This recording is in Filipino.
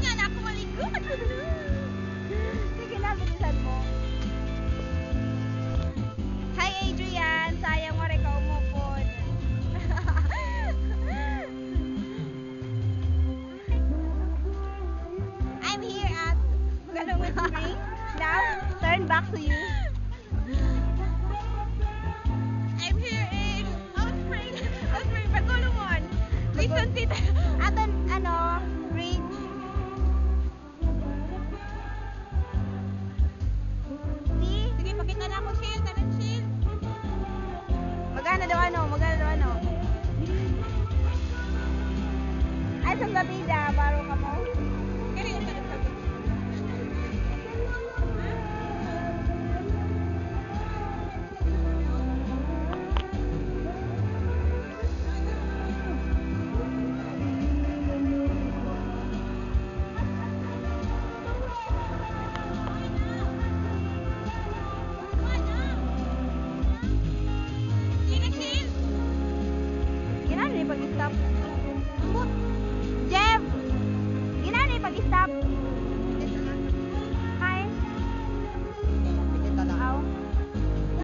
nga na ako maligo. Sige na, bilisan mo. Hi Adrian, sayang mo rin ka umupon. I'm here at Galungan Spring. Now, turn back to you. I'm here in Outspring, Bagulungan. Quezon City. Aton, bridge. See? Sige, pakita na ako, Shil. Kanan, Shil. Magana daw ano? Ay, sa Gabida, baro ka mo.